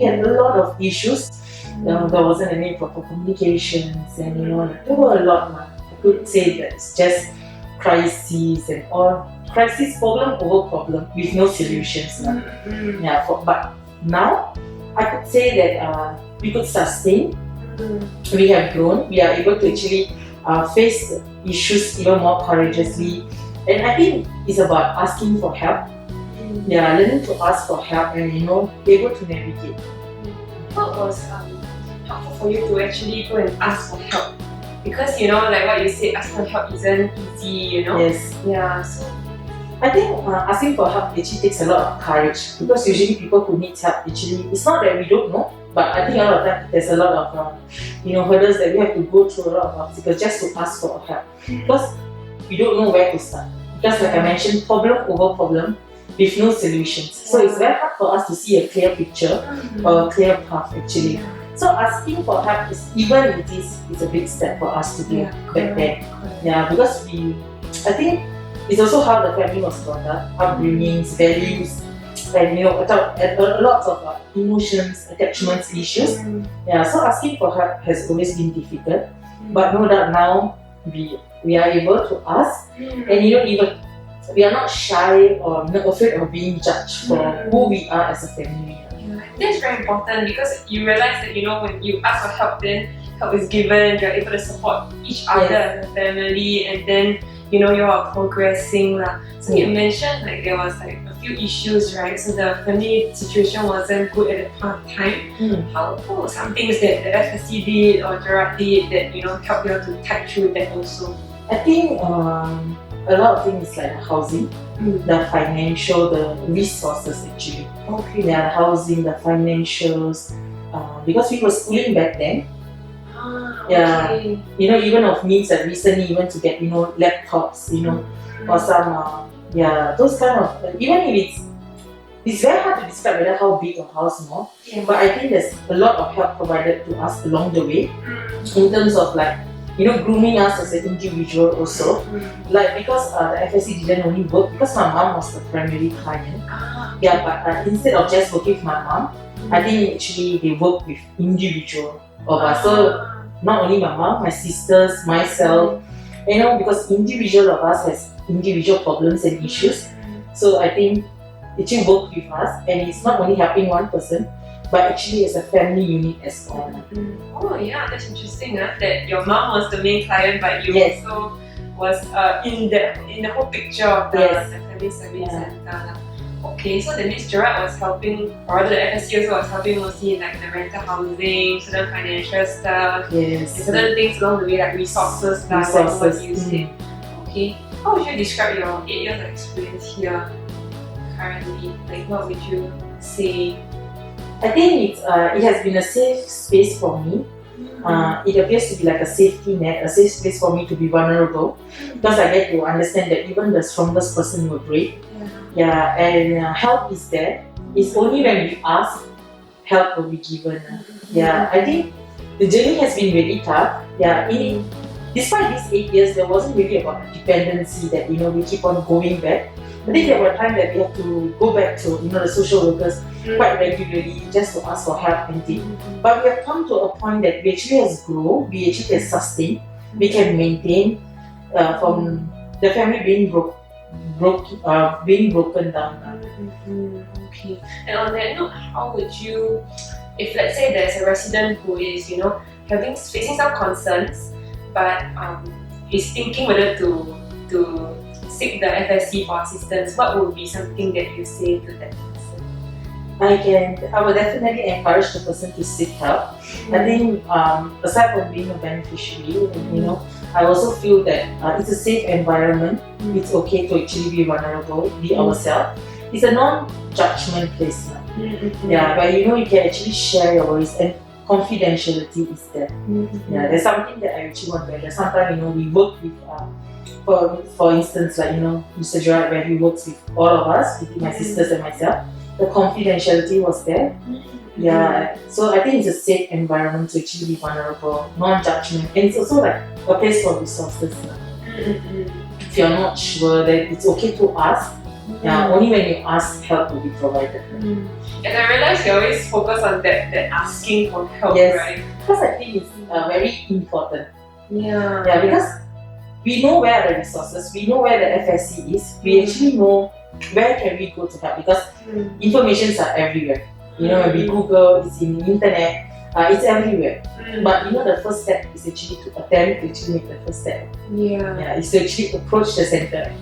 we had a lot of issues. There wasn't any proper communications, and there were a lot. I could say that it's just crises and all. Crisis, problem over problem with no solutions. But now I could say that we could sustain. We have grown. We are able to actually face issues even more courageously. And I think it's about asking for help. Learning to ask for help and able to navigate. What was helpful for you to actually go and ask for help? Because like what you said, asking for help isn't easy. Yes. Yeah. So I think asking for help actually takes a lot of courage, because usually people who need help actually, it's not that we don't know, but I think a lot of time there's a lot of hurdles that we have to go through, a lot of obstacles just to ask for help, because we don't know where to start. Because like I mentioned, problem over problem with no solutions. So it's very hard for us to see a clear picture or a clear path actually. So asking for help is, even it is a big step for us to do back then. Because I think it's also how the family was brought up, upbringings, values, and a lot of emotions, attachments, issues. So asking for help has always been difficult, but no doubt now we are able to ask, and even we are not shy or not afraid of being judged for who we are as a family. That's very important, because you realize that when you ask for help, then help is given. You're able to support each other as a family, and then you are progressing. So you mentioned like there was like a few issues, right? So the family situation wasn't good at that point of time. What were some things that the FSC did or Gerard did that helped you to tide through that also? I think a lot of things like housing, the financial, the resources actually. The housing, the financials, because we were schooling back then. Even of means that recently even to get laptops, or some those kind of, even if it's very hard to describe whether how big a house but I think there's a lot of help provided to us along the way, in terms of like grooming us as an individual also. Like because the FSC didn't only work because my mom was the primary client. But instead of just working with my mom, I think actually they work with individual of us. So not only my mom, my sisters, myself, because individual of us has individual problems and issues. So I think it should work with us, and it's not only helping one person, but actually as a family unit as well. Oh yeah, that's interesting. That your mom was the main client, but you also was in the whole picture of the family service center. Okay, so that means Gerard was helping, or rather the FSC also was helping mostly in like the rental housing, certain financial stuff, and certain things along the way like resources, like what you said. Okay, how would you describe your 8 years of experience here currently? Like what would you say? I think it has been a safe space for me. It appears to be like a safety net, a safe space for me to be vulnerable, because I get to understand that even the strongest person will break. And help is there. It's only when we ask, help will be given. I think the journey has been really tough. Despite these 8 years, there wasn't really about a dependency that we keep on going back. I think there were times that we have to go back to the social workers quite regularly just to ask for help and things. But we have come to a point that we actually has grown, we actually has sustained, we can maintain from the family being broken down. Okay. And on that note, how would you, if let's say there's a resident who is facing some concerns, but is thinking whether to seek the FSC for assistance, what would be something that you say to that person? I would definitely encourage the person to seek help. I think aside from being a beneficiary, I also feel that it's a safe environment. It's okay to actually be vulnerable, be ourselves. It's a non-judgment place now. Where you can actually share your worries, and confidentiality is there. There's something that I actually want to address. Sometimes we work with for instance, like Mr. Gerard, where he works with all of us, with my sisters and myself. The confidentiality was there. So I think it's a safe environment to actually be vulnerable, non-judgment, and it's also like a place for resources. If you're not sure, then it's okay to ask. Yeah, only when you ask, help will be provided. And I realized you always focus on that asking for help, Yes. right? Because I think it's very important. Yeah. Yeah, because we know where the resources, we know where the FSC is, we actually know where can we go to help because informations are everywhere. You know, when we Google, it's in the internet, it's everywhere. But you know, the first step is actually to attempt to actually make the first step. Yeah. It's to actually approach the center.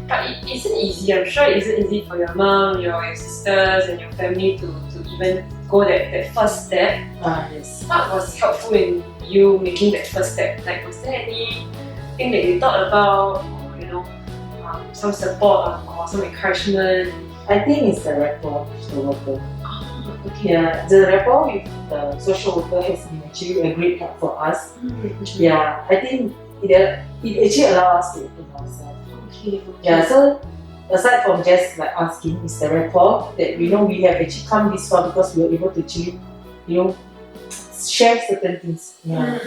But it isn't easy. I'm sure it isn't easy for your mom, your sisters, and your family to even go that first step. Yes. What was helpful in you making that first step? Like, was there anything that you thought about, or some support or some encouragement? I think it's the rapport with the worker. Okay. Yeah, the rapport with the social worker has been actually a great help for us. Yeah, I think it actually allows us to open ourselves. Okay. Yeah, so aside from just like asking, it's the rapport that we have actually come this far because we were able to actually, share certain things. Yeah.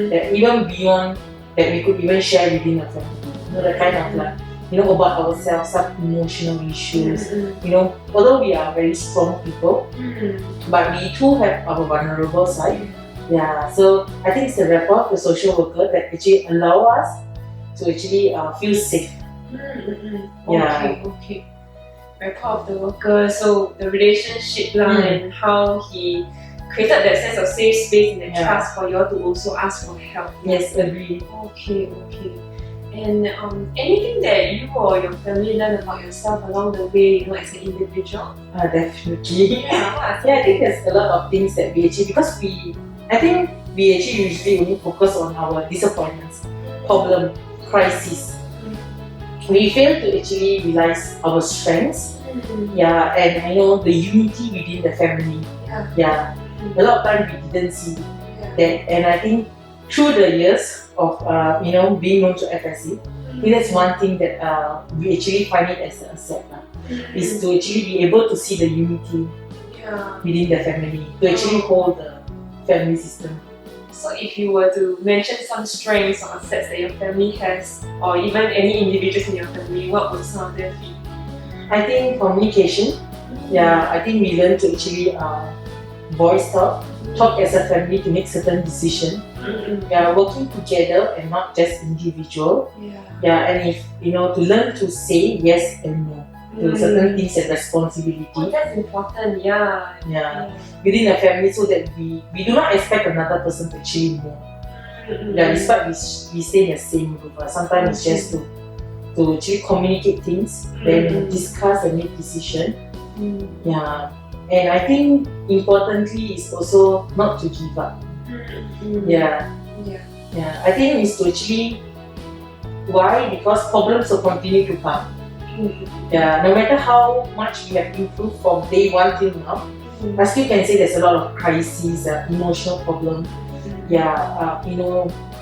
That even beyond that we could even share within the family. The kind of like, about ourselves, some emotional issues. Although we are very strong people, but we too have our vulnerable side. Yeah, so I think it's the rapport of the social worker that actually allow us to actually feel safe. Yeah. Okay. Rapport of the worker, so the relationship and how he created that sense of safe space and the trust for you all to also ask for help. Yes, agree. Okay. And anything that you or your family learn about yourself along the way, as an individual? Definitely. Yeah, I think there's a lot of things that we achieve because I think we actually usually only focus on our disappointments, problem, crisis. We fail to actually realize our strengths. Yeah, and the unity within the family. Yeah. A lot of times we didn't see that, and I think through the years of being known to FSC, I think that's one thing that we actually find it as an asset is to actually be able to see the unity within the family, to actually hold the family system. So if you were to mention some strengths or assets that your family has, or even any individuals in your family, what would some of them be? I think communication. Yeah, I think we learn to actually voice talk as a family to make certain decisions. We are working together and not just individual. Yeah, and if to learn to say yes and no to certain things and responsibility. Oh, that's important. Yeah. Within the family, so that we do not expect another person to actually know. Yeah, despite we stay in the same group, but sometimes it's just to actually communicate things, then discuss and make decision. Yeah. And I think importantly is also not to give up. Yeah. I think it's to actually, why? Because problems will continue to come. Yeah, no matter how much we have improved from day one till now, I still can say there's a lot of crises, emotional problems.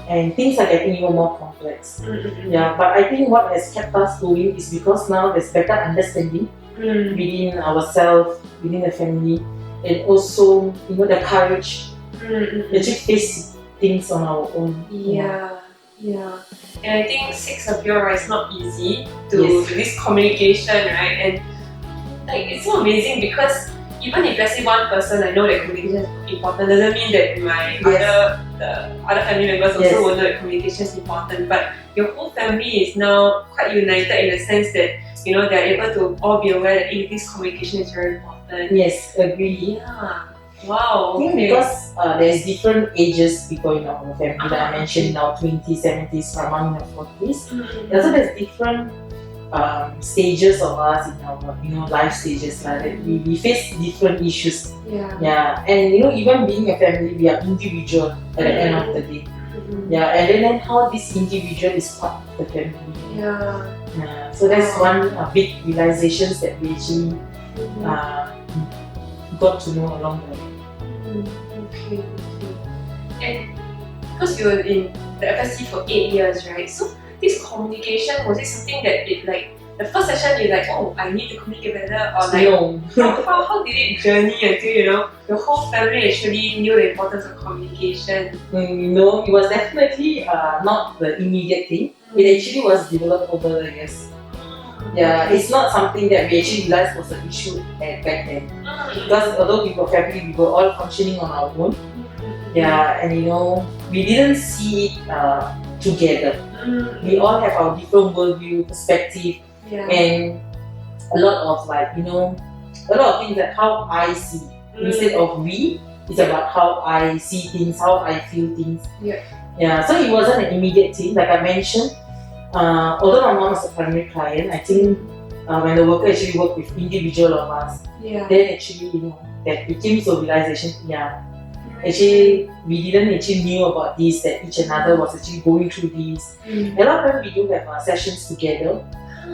And things are getting even more complex. Yeah, but I think what has kept us going is because now there's better understanding within ourselves, within the family, and also the courage to actually face things on our own. And I think 6 of you it's not easy to do this communication, right? And like it's so amazing because even if let's say one person I know that communication is important, doesn't mean that the other family members also will know that communication is important. But your whole family is now quite united in the sense that they're able to all be aware that this communication is very important. Yes, agree. Yeah. Wow. I think because there's different ages people in our family. Like I mentioned in our 20s, 70s, my mom in her 40s. So there's different stages of us in our life stages. We face different issues. And even being a family, we are individual at the end of the day. And then how this individual is part of the family. So that's one big realizations that we actually got to know along the way. Okay. And because you were in the FSC for 8 years, right? So this communication, was it something that the first session you're like, oh, I need to communicate better, or like No. how did it journey until your whole family actually knew the importance of communication? No, it was definitely not the immediate thing. It actually was developed over the years. Yeah, it's not something that we actually realized was an issue back then. Because although we were family, we were all functioning on our own. Yeah, and we didn't see it together. We all have our different worldview, perspective, and a lot of a lot of things that how I see instead of we. It's about how I see things, how I feel things. Yeah. So it wasn't an immediate thing, like I mentioned. Although my mom was a primary client, I think when the worker actually worked with individual of us, then actually that became so realization. Yeah. Actually, we didn't actually knew about this, that each another was actually going through this. A lot of times we do have sessions together.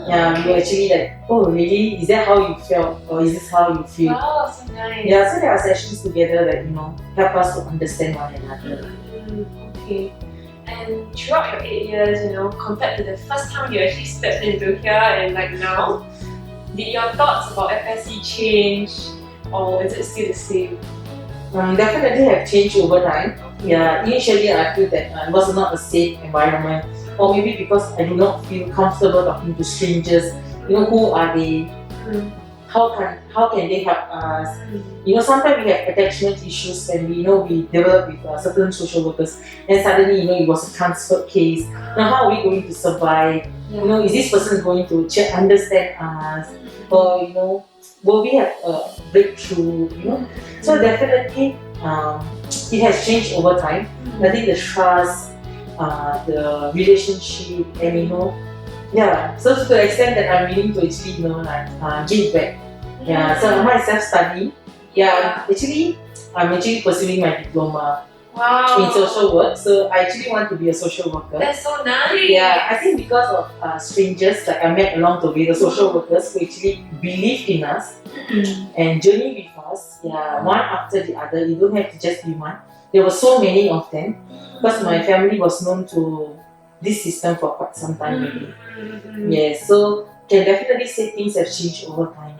Yeah, we were actually like, oh really? Is that how you felt? Or is this how you feel? Wow, so nice. Yeah, so there are sessions together that help us to understand one another. Okay. And throughout your 8 years, compared to the first time you actually stepped into here and like now, did your thoughts about FSC change or is it still the same? Definitely have changed over time. Yeah, initially I feel that it was not a safe environment, or maybe because I do not feel comfortable talking to strangers. Who are they? How can they help us? Sometimes we have attachment issues and we develop with certain social workers, and suddenly it was a transfer case. Now how are we going to survive? Is this person going to understand us? Or will we have a breakthrough? So definitely it has changed over time. I think the trust, the relationship, and so to the extent that I'm willing to actually give back. Yeah, so myself studying. Yeah, actually I'm actually pursuing my diploma in social work. So I actually want to be a social worker. That's so nice. Yeah, I think because of strangers like I met along the way, the social workers who actually believed in us and journey with us. Yeah, one after the other. You don't have to just be one. There were so many of them because my family was known to this system for quite some time already. Yes, so can definitely say things have changed over time.